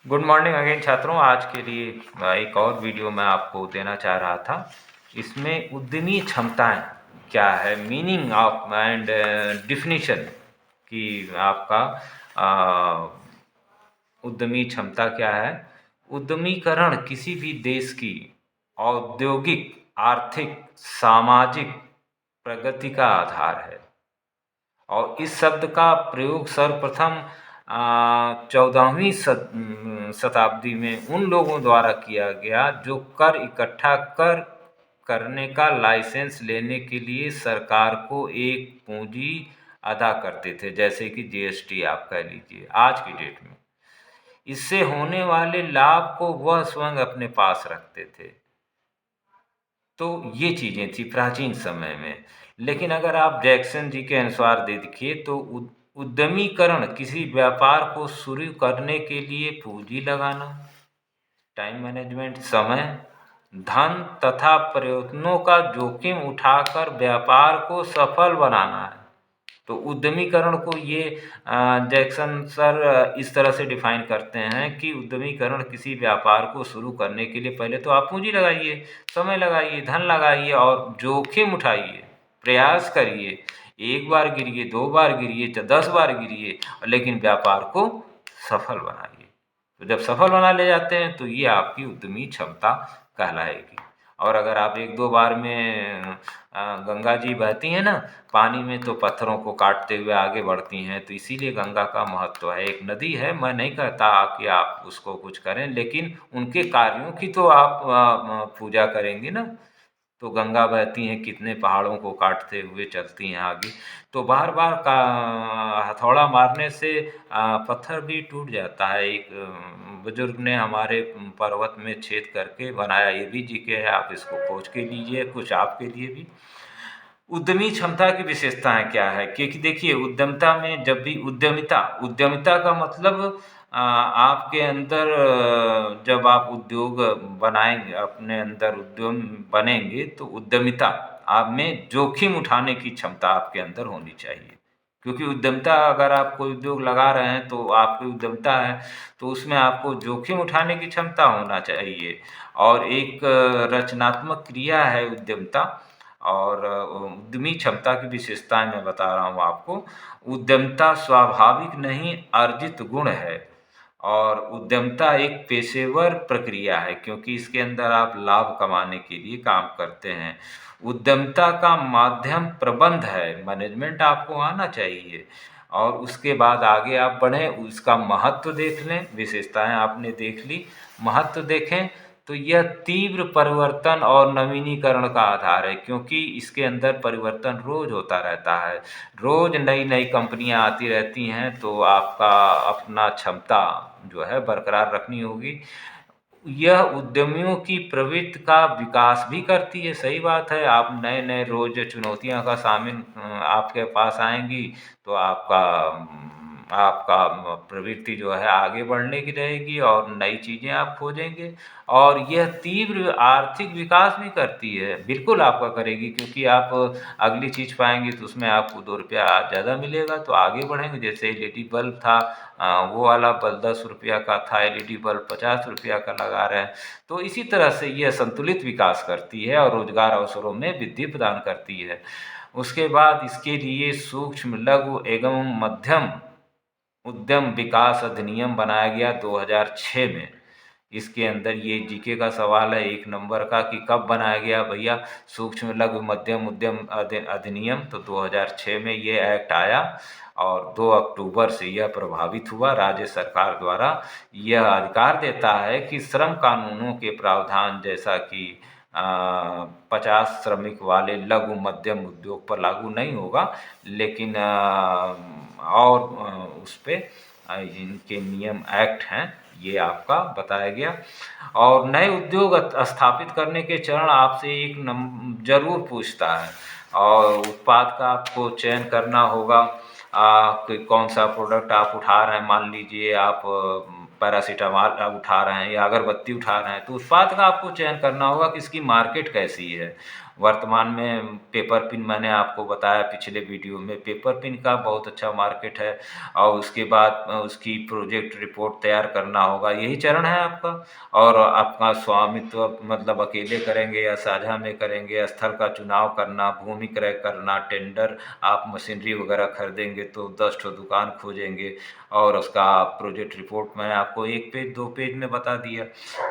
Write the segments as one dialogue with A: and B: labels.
A: Good morning again छात्रों। आज के लिए एक और वीडियो मैं आपको देना चाह रहा था। इसमें उद्यमी क्षमताएं क्या है, मीनिंग ऑफ एंड डिफिनीशन कि आपका उद्यमी क्षमता क्या है। उद्यमीकरण किसी भी देश की औद्योगिक, आर्थिक, सामाजिक प्रगति का आधार है और इस शब्द का प्रयोग सर्वप्रथम 14वीं शताब्दी में उन लोगों द्वारा किया गया जो कर इकट्ठा करने का लाइसेंस लेने के लिए सरकार को एक पूंजी अदा करते थे, जैसे कि जीएसटी आप कह लीजिए आज की डेट में। इससे होने वाले लाभ को वह स्वयं अपने पास रखते थे। तो ये चीज़ें थी प्राचीन समय में। लेकिन अगर आप जैक्सन जी के अनुसार देखिए तो उद्यमीकरण किसी व्यापार को शुरू करने के लिए पूंजी लगाना, टाइम मैनेजमेंट, समय, धन तथा प्रयत्नों का जोखिम उठाकर व्यापार को सफल बनाना है। तो उद्यमीकरण को ये जैक्सन सर इस तरह से डिफाइन करते हैं कि उद्यमीकरण किसी व्यापार को शुरू करने के लिए पहले तो आप पूंजी लगाइए, समय लगाइए, धन लगाइए और जोखिम उठाइए, प्रयास करिए। एक बार गिरिए, 2 बार गिरिए, 10 बार गिरिए, लेकिन व्यापार को सफल बनाइए। तो जब सफल बना ले जाते हैं तो ये आपकी उद्यमी क्षमता कहलाएगी। और अगर आप 1-2 बार में गंगा जी बहती हैं ना पानी में, तो पत्थरों को काटते हुए आगे बढ़ती हैं। तो इसीलिए गंगा का महत्व है। एक नदी है, मैं नहीं कहता कि आप उसको कुछ करें, लेकिन उनके कार्यों की तो आप पूजा करेंगे ना। तो गंगा बहती हैं, कितने पहाड़ों को काटते हुए चलती हैं आगे। तो बार बार का हथौड़ा मारने से पत्थर भी टूट जाता है। एक बुजुर्ग ने हमारे पर्वत में छेद करके बनाया, ये भी जीके है, आप इसको खोज के लीजिए, कुछ आपके लिए भी। उद्यमी क्षमता की विशेषताएं क्या है, क्योंकि देखिए उद्यमता में जब भी उद्यमिता उद्यमिता का मतलब आपके अंदर जब आप उद्योग बनाएंगे, अपने अंदर उद्यम बनेंगे, तो उद्यमिता आप में जोखिम उठाने की क्षमता आपके अंदर होनी चाहिए। क्योंकि उद्यमिता, अगर आप कोई उद्योग लगा रहे हैं तो आपकी उद्यमिता है, तो उसमें आपको जोखिम उठाने की क्षमता होना चाहिए। और एक रचनात्मक क्रिया है उद्यमिता। और उद्यमी क्षमता की विशेषताएं मैं बता रहा हूँ आपको। उद्यमिता स्वाभाविक नहीं, अर्जित गुण है। और उद्यमिता एक पेशेवर प्रक्रिया है, क्योंकि इसके अंदर आप लाभ कमाने के लिए काम करते हैं। उद्यमिता का माध्यम प्रबंध है, मैनेजमेंट आपको आना चाहिए। और उसके बाद आगे आप बढ़ें, उसका महत्व देख लें। विशेषताएं आपने देख ली, महत्व देखें तो यह तीव्र परिवर्तन और नवीनीकरण का आधार है, क्योंकि इसके अंदर परिवर्तन रोज होता रहता है। रोज नई नई कंपनियां आती रहती हैं, तो आपका अपना क्षमता जो है बरकरार रखनी होगी। यह उद्यमियों की प्रवृत्ति का विकास भी करती है। सही बात है, आप नए नए रोज चुनौतियां का सामने आपके पास आएंगी, तो आपका प्रवृत्ति जो है आगे बढ़ने की रहेगी और नई चीज़ें आप खोजेंगे। और यह तीव्र आर्थिक विकास भी करती है, बिल्कुल आपका करेगी, क्योंकि आप अगली चीज़ पाएंगे तो उसमें आपको 2 रुपया ज़्यादा मिलेगा, तो आगे बढ़ेंगे। जैसे एलईडी बल्ब था, वो वाला बल्ब 10 रुपया का था, एलईडी बल्ब 50 रुपया का लगा रहे हैं। तो इसी तरह से यह संतुलित विकास करती है और रोजगार अवसरों में वृद्धि प्रदान करती है। उसके बाद इसके लिए सूक्ष्म, लघु एवं मध्यम उद्यम विकास अधिनियम बनाया गया 2006 में। इसके अंदर ये जीके का सवाल है 1 नंबर का कि कब बनाया गया भैया सूक्ष्म, लघु, मध्यम उद्यम अधिनियम। तो 2006 में ये एक्ट आया और 2 अक्टूबर से यह प्रभावित हुआ। राज्य सरकार द्वारा यह अधिकार देता है कि श्रम कानूनों के प्रावधान, जैसा कि 50 श्रमिक वाले लघु मध्यम उद्योग पर लागू नहीं होगा, लेकिन और उस पे इनके नियम एक्ट हैं, ये आपका बताया गया। और नए उद्योग स्थापित करने के चरण आपसे एक जरूर पूछता है, और उत्पाद का आपको चयन करना होगा। कि कौन सा प्रोडक्ट आप उठा रहे हैं। मान लीजिए आप पैरासीटामॉल उठा रहे हैं या अगरबत्ती उठा रहे हैं, तो उत्पाद का आपको चयन करना होगा कि इसकी मार्केट कैसी है। वर्तमान में पेपर पिन मैंने आपको बताया पिछले वीडियो में, पेपर पिन का बहुत अच्छा मार्केट है। और उसके बाद उसकी प्रोजेक्ट रिपोर्ट तैयार करना होगा, यही चरण है आपका। और आपका स्वामित्व मतलब अकेले करेंगे या साझा में करेंगे, स्थल का चुनाव करना, भूमि क्रय करना, टेंडर, आप मशीनरी वगैरह खरीदेंगे तो 10 ठो दुकान खोजेंगे, और उसका प्रोजेक्ट रिपोर्ट मैंने आपको 1 पेज 2 पेज में बता दिया।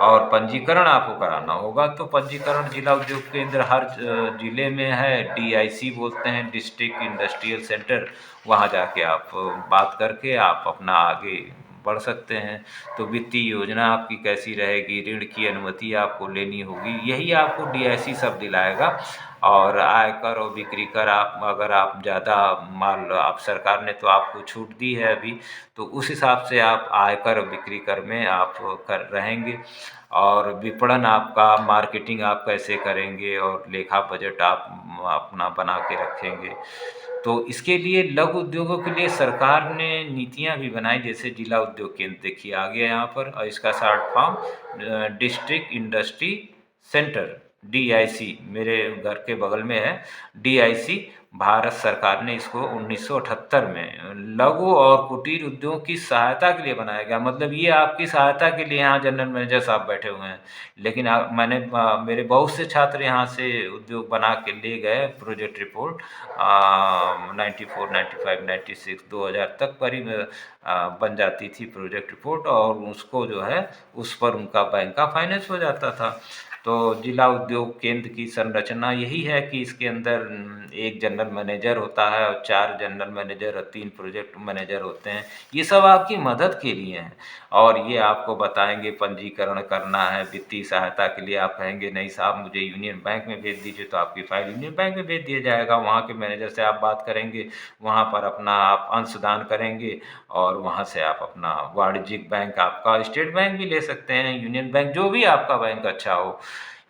A: और पंजीकरण आपको कराना होगा, तो पंजीकरण जिला उद्योग केंद्र हर जिले में है, DIC बोलते हैं, डिस्ट्रिक्ट इंडस्ट्रियल सेंटर। वहाँ जाके आप बात करके आप अपना आगे बढ़ सकते हैं। तो वित्तीय योजना आपकी कैसी रहेगी, ऋण की अनुमति आपको लेनी होगी, यही आपको DIC सब दिलाएगा। और आयकर और बिक्री कर, आप अगर आप ज़्यादा माल, आप सरकार ने तो आपको छूट दी है अभी, तो उस हिसाब से आप आयकर और बिक्री कर में आप कर रहेंगे। और विपणन आपका, मार्केटिंग आप कैसे करेंगे, और लेखा बजट आप अपना बना के रखेंगे। तो इसके लिए लघु उद्योगों के लिए सरकार ने नीतियाँ भी बनाई, जैसे जिला उद्योग केंद्र देखिए आ गया यहाँ पर, और इसका short form district industry centre, DIC, मेरे घर के बगल में है DIC। भारत सरकार ने इसको 1978 में लघु और कुटीर उद्योग की सहायता के लिए बनाया गया। मतलब ये आपकी सहायता के लिए यहाँ जनरल मैनेजर साहब बैठे हुए हैं। लेकिन मेरे बहुत से छात्र यहाँ से उद्योग बना के ले गए प्रोजेक्ट रिपोर्ट, 94, 95, 96, 2000 तक पर ही बन जाती थी प्रोजेक्ट रिपोर्ट, और उसको जो है उस पर उनका बैंक का फाइनेंस हो जाता था। तो जिला उद्योग केंद्र की संरचना यही है कि इसके अंदर एक जनरल मैनेजर होता है, और 4 जनरल मैनेजर और 3 प्रोजेक्ट मैनेजर होते हैं। ये सब आपकी मदद के लिए हैं, और ये आपको बताएंगे पंजीकरण करना है, वित्तीय सहायता के लिए आप कहेंगे नहीं साहब मुझे यूनियन बैंक में भेज दीजिए, तो आपकी फाइल यूनियन बैंक में भेज दिया जाएगा। वहाँ के मैनेजर से आप बात करेंगे, वहाँ पर अपना आप अंशदान करेंगे, और वहाँ से आप अपना वाणिज्यिक बैंक, आपका स्टेट बैंक भी ले सकते हैं, यूनियन बैंक, जो भी आपका बैंक अच्छा हो।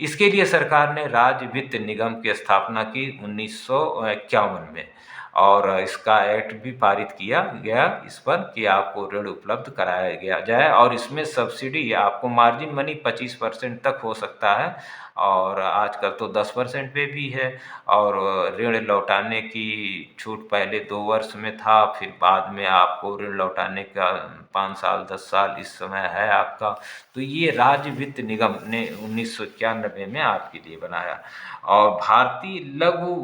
A: इसके लिए सरकार ने राज्य वित्त निगम की स्थापना की 1951 में, और इसका एक्ट भी पारित किया गया इस पर कि आपको ऋण उपलब्ध कराया गया जाए, और इसमें सब्सिडी आपको मार्जिन मनी 25% तक हो सकता है, और आजकल तो 10% पे भी है। और ऋण लौटाने की छूट पहले 2 वर्ष में था, फिर बाद में आपको ऋण लौटाने का 5 साल 10 साल इस समय है आपका। तो ये राज्य वित्त निगम ने 1991 में आपके लिए बनाया। और भारतीय लघु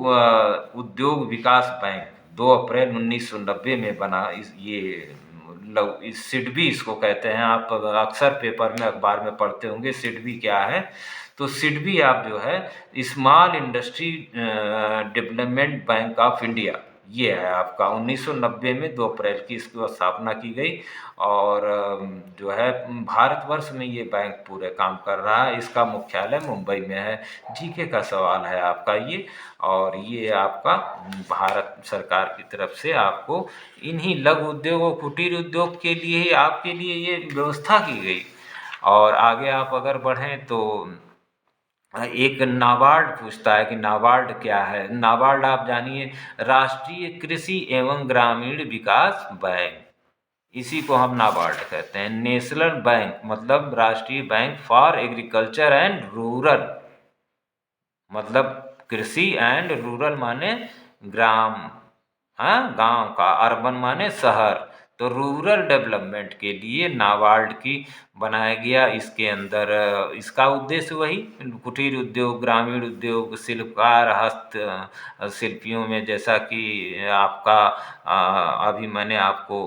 A: उद्योग विकास बैंक 2 अप्रैल 1990 में बना। इस सिडबी इसको कहते हैं, आप अक्सर पेपर में अखबार में पढ़ते होंगे सिडबी क्या है। तो सिडबी आप जो है small industry development bank of India, ये है आपका 1990 में 2 अप्रैल की इसकी स्थापना की गई। और जो है भारतवर्ष में ये बैंक पूरे काम कर रहा है, इसका मुख्यालय मुंबई में है। जीके का सवाल है आपका ये, और ये आपका भारत सरकार की तरफ से आपको इन्हीं लघु उद्योगों, कुटीर उद्योग के लिए ही आपके लिए ये व्यवस्था की गई। और आगे आप अगर बढ़ें तो एक नाबार्ड पूछता है कि नाबार्ड क्या है। नाबार्ड आप जानिए, राष्ट्रीय कृषि एवं ग्रामीण विकास बैंक, इसी को हम नाबार्ड कहते हैं। नेशनल बैंक मतलब राष्ट्रीय bank for agriculture and rural, मतलब कृषि एंड रूरल माने ग्राम, हाँ गांव का, अर्बन माने शहर। तो रूरल डेवलपमेंट के लिए नाबार्ड की बनाया गया। इसके अंदर इसका उद्देश्य वही कुटीर उद्योग, ग्रामीण उद्योग, शिल्पकार, हस्त शिल्पियों में, जैसा कि आपका अभी मैंने आपको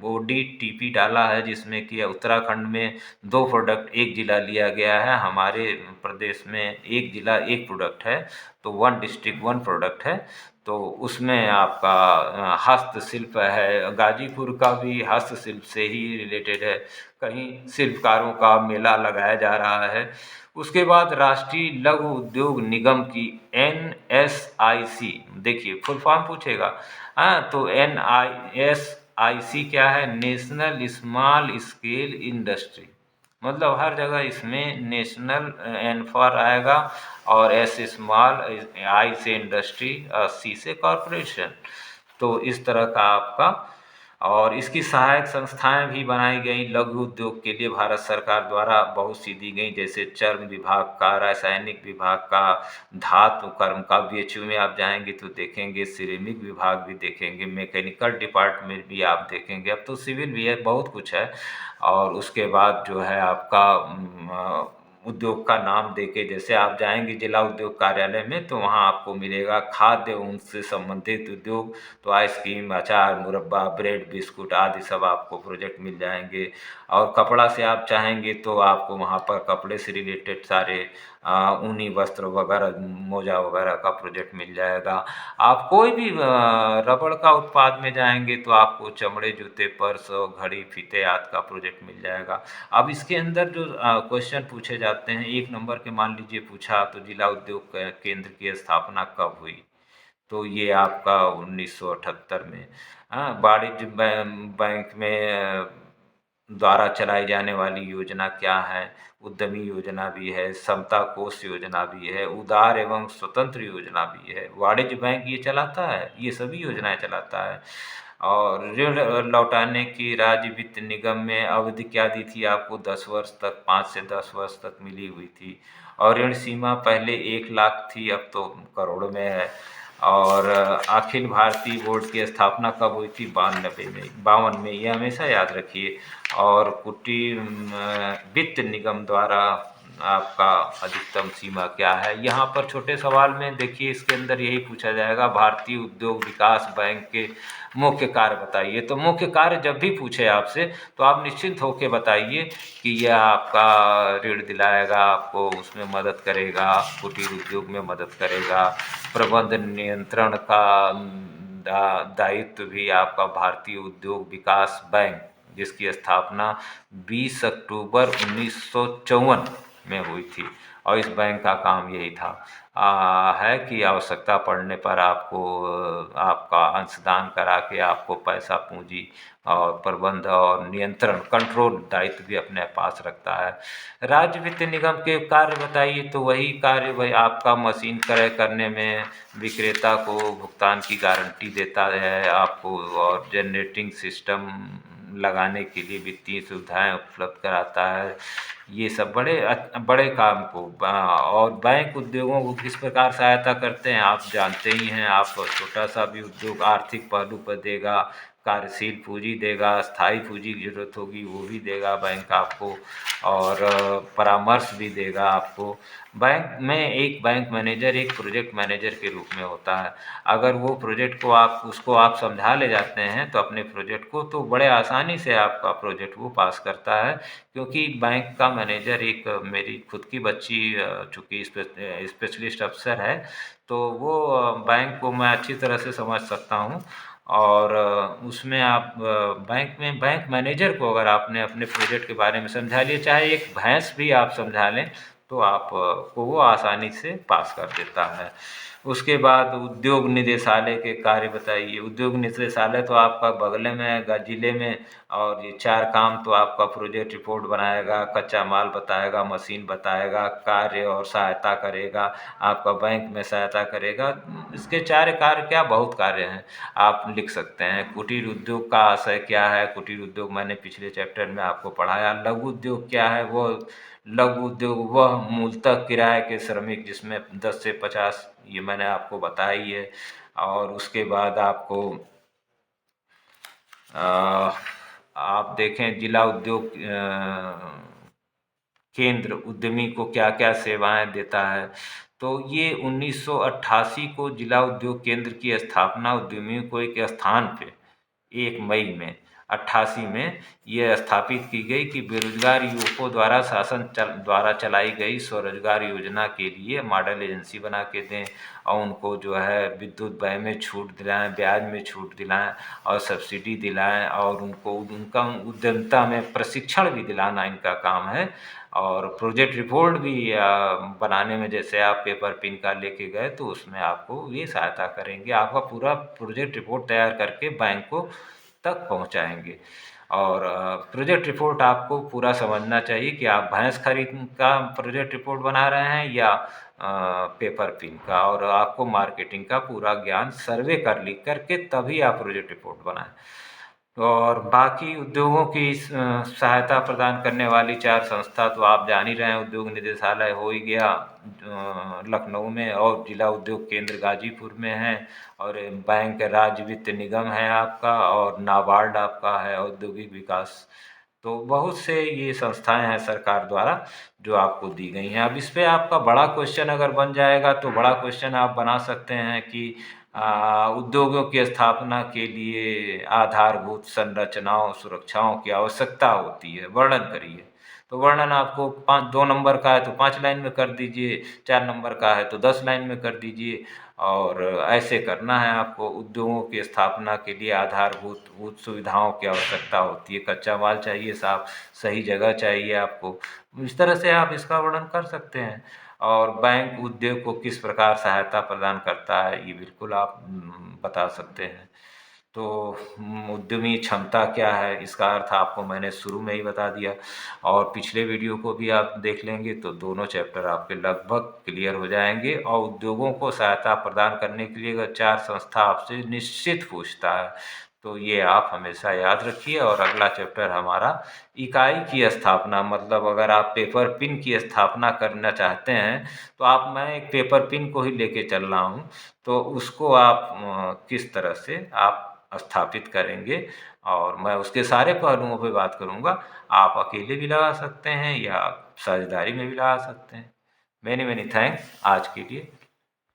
A: ODTP डाला है, जिसमें कि उत्तराखंड में 2 प्रोडक्ट, 1 जिला लिया गया है। हमारे प्रदेश में 1 जिला 1 प्रोडक्ट है, तो 1 डिस्ट्रिक्ट 1 प्रोडक्ट है। तो उसमें आपका हस्तशिल्प है, गाजीपुर का भी हस्तशिल्प से ही रिलेटेड है। कहीं शिल्पकारों का मेला लगाया जा रहा है। उसके बाद राष्ट्रीय लघु उद्योग निगम की NSIC, देखिए फुल फॉर्म पूछेगा, हाँ तो NISIC क्या है, नेशनल स्मॉल स्केल इंडस्ट्री। मतलब हर जगह इसमें नेशनल N फॉर आएगा, और S स्मॉल, I से इंडस्ट्री, C से कॉरपोरेशन। तो इस तरह का आपका, और इसकी सहायक संस्थाएं भी बनाई गई लघु उद्योग के लिए भारत सरकार द्वारा बहुत सी दी गई, जैसे चर्म विभाग का, रासायनिक विभाग का, धातु कर्म का, बीएचयू में आप जाएंगे तो देखेंगे, सिरेमिक विभाग भी देखेंगे, मैकेनिकल डिपार्टमेंट भी आप देखेंगे, अब तो सिविल भी है, बहुत कुछ है। और उसके बाद जो है आपका उद्योग का नाम देके, जैसे आप जाएंगे जिला उद्योग कार्यालय में तो वहाँ आपको मिलेगा खाद्य उनसे संबंधित उद्योग, तो आइसक्रीम, अचार, मुरब्बा, ब्रेड, बिस्कुट आदि सब आपको प्रोजेक्ट मिल जाएंगे। और कपड़ा से आप चाहेंगे तो आपको वहाँ पर कपड़े से रिलेटेड सारे ऊनी वस्त्र वगैरह, मोजा वगैरह का प्रोजेक्ट मिल जाएगा। आप कोई भी रबड़ का उत्पाद में जाएंगे तो आपको चमड़े, जूते, पर्स और घड़ी, फीते आदि का प्रोजेक्ट मिल जाएगा। अब इसके अंदर जो क्वेश्चन पूछे जाते हैं, 1 नंबर के मान लीजिए पूछा तो जिला उद्योग केंद्र की स्थापना कब हुई? तो ये आपका 1978 में। वाणिज्य बैंक में द्वारा चलाई जाने वाली योजना क्या है? उद्यमी योजना भी है, समता कोष योजना भी है, उदार एवं स्वतंत्र योजना भी है। वाणिज्य बैंक ये चलाता है, ये सभी योजनाएं चलाता है। और ऋण लौटाने की राज्य वित्त निगम में अवधि क्या दी थी आपको? 10 वर्ष तक, 5 से 10 वर्ष तक मिली हुई थी। और ऋण सीमा पहले 1 लाख थी, अब तो करोड़ में है। और अखिल भारतीय बोर्ड की स्थापना कब हुई थी? 52 में, ये हमेशा याद रखिए। और कुटीर वित्त निगम द्वारा आपका अधिकतम सीमा क्या है? यहाँ पर छोटे सवाल में देखिए, इसके अंदर यही पूछा जाएगा, भारतीय उद्योग विकास बैंक के मुख्य कार्य बताइए। तो मुख्य कार्य जब भी पूछे आपसे तो आप निश्चिंत होकर बताइए कि यह आपका ऋण दिलाएगा, आपको उसमें मदद करेगा, कुटीर उद्योग में मदद करेगा, प्रबंध नियंत्रण का दायित्व भी आपका भारतीय उद्योग विकास बैंक, जिसकी स्थापना 20 अक्टूबर 1954 में हुई थी। और इस बैंक का काम यही था है कि आवश्यकता पड़ने पर आपको आपका अंशदान करा के आपको पैसा, पूंजी और प्रबंध और नियंत्रण, कंट्रोल दायित्व भी अपने पास रखता है। राज्य वित्त निगम के कार्य बताइए। तो वही कार्य, वही आपका मशीन क्रय करने में विक्रेता को भुगतान की गारंटी देता है आपको, और जनरेटिंग सिस्टम लगाने के लिए वित्तीय सुविधाएं उपलब्ध कराता है। ये सब बड़े काम को और बैंक उद्योगों को किस प्रकार सहायता करते हैं आप जानते ही हैं। आप छोटा सा भी उद्योग आर्थिक पहलू पर देगा, कार्यशील पूंजी देगा, स्थायी पूंजी की जरूरत होगी वो भी देगा बैंक आपको, और परामर्श भी देगा आपको। बैंक में एक बैंक मैनेजर एक प्रोजेक्ट मैनेजर के रूप में होता है। अगर वो प्रोजेक्ट को उसको आप समझा ले जाते हैं तो अपने प्रोजेक्ट को, तो बड़े आसानी से आपका प्रोजेक्ट वो पास करता है। क्योंकि बैंक का मैनेजर एक मेरी खुद की बच्ची चूँकि स्पेशलिस्ट अफ़सर है, तो वो बैंक को मैं अच्छी तरह से समझ सकता हूँ। और उसमें आप बैंक मैनेजर को अगर आपने अपने प्रोजेक्ट के बारे में समझा लिया, चाहे एक भैंस भी आप समझा लें, तो आप को वो आसानी से पास कर देता है। उसके बाद उद्योग निदेशालय के कार्य बताइए। उद्योग निदेशालय तो आपका बगल में है ज़िले में, और ये 4 काम तो आपका प्रोजेक्ट रिपोर्ट बनाएगा, कच्चा माल बताएगा, मशीन बताएगा, कार्य और सहायता करेगा, आपका बैंक में सहायता करेगा। इसके 4 कार्य क्या, बहुत कार्य हैं, आप लिख सकते हैं। कुटीर उद्योग का आशय क्या है? कुटीर उद्योग मैंने पिछले चैप्टर में आपको पढ़ाया। लघु उद्योग क्या है? वो लघु उद्योग वह मूलतः किराए के श्रमिक, जिसमें 10 से 50, ये मैंने आपको बताया ही है। और उसके बाद आपको आप देखें जिला उद्योग केंद्र उद्यमी को क्या क्या सेवाएं देता है। तो ये 1988 को जिला उद्योग केंद्र की स्थापना उद्यमियों को एक स्थान पे 1 मई में 88 में ये स्थापित की गई कि बेरोजगार युवकों द्वारा द्वारा चलाई गई स्वरोजगार योजना के लिए मॉडल एजेंसी बना के दें, और उनको जो है विद्युत व्यय में छूट दिलाएं, ब्याज में छूट दिलाएं और सब्सिडी दिलाएं, और उनको उनका उद्यमिता में प्रशिक्षण भी दिलाना इनका काम है। और प्रोजेक्ट रिपोर्ट भी बनाने में, जैसे आप पेपर पिन का लेके गए तो उसमें आपको ये सहायता करेंगे, आपका पूरा प्रोजेक्ट रिपोर्ट तैयार करके बैंक को तक पहुंचाएंगे। और प्रोजेक्ट रिपोर्ट आपको पूरा समझना चाहिए कि आप भैंस खरीद का प्रोजेक्ट रिपोर्ट बना रहे हैं या पेपर पिन का, और आपको मार्केटिंग का पूरा ज्ञान सर्वे कर लिख करके तभी आप प्रोजेक्ट रिपोर्ट बनाएं। और बाकी उद्योगों की सहायता प्रदान करने वाली 4 संस्था तो आप जान ही रहे हैं। उद्योग निदेशालय हो ही गया लखनऊ में, और जिला उद्योग केंद्र गाजीपुर में है, और बैंक राज्य वित्त निगम है आपका, और नाबार्ड आपका है औद्योगिक विकास। तो बहुत से ये संस्थाएं हैं सरकार द्वारा जो आपको दी गई हैं। अब इस पे आपका बड़ा क्वेश्चन अगर बन जाएगा तो बड़ा क्वेश्चन आप बना सकते हैं कि उद्योगों की स्थापना के लिए आधारभूत संरचनाओं सुरक्षाओं की आवश्यकता होती है, वर्णन करिए। तो वर्णन आपको 2 नंबर का है तो 5 लाइन में कर दीजिए, 4 नंबर का है तो 10 लाइन में कर दीजिए, और ऐसे करना है आपको। उद्योगों की स्थापना के लिए आधारभूत सुविधाओं की आवश्यकता होती है, कच्चा माल चाहिए साहब, सही जगह चाहिए आपको। इस तरह से आप इसका वर्णन कर सकते हैं। और बैंक उद्योग को किस प्रकार सहायता प्रदान करता है, ये बिल्कुल आप बता सकते हैं। तो उद्यमी क्षमता क्या है, इसका अर्थ आपको मैंने शुरू में ही बता दिया, और पिछले वीडियो को भी आप देख लेंगे तो दोनों चैप्टर आपके लगभग क्लियर हो जाएंगे। और उद्योगों को सहायता प्रदान करने के लिए अगर 4 संस्था आपसे निश्चित पूछता है तो ये आप हमेशा याद रखिए। और अगला चैप्टर हमारा इकाई की स्थापना, मतलब अगर आप पेपर पिन की स्थापना करना चाहते हैं तो मैं एक पेपर पिन को ही लेके चल रहा हूँ, तो उसको आप किस तरह से आप स्थापित करेंगे, और मैं उसके सारे पहलुओं पे बात करूँगा। आप अकेले भी लगा सकते हैं या साझेदारी में भी लगा सकते हैं। मेनी मेनी थैंक्स आज के लिए।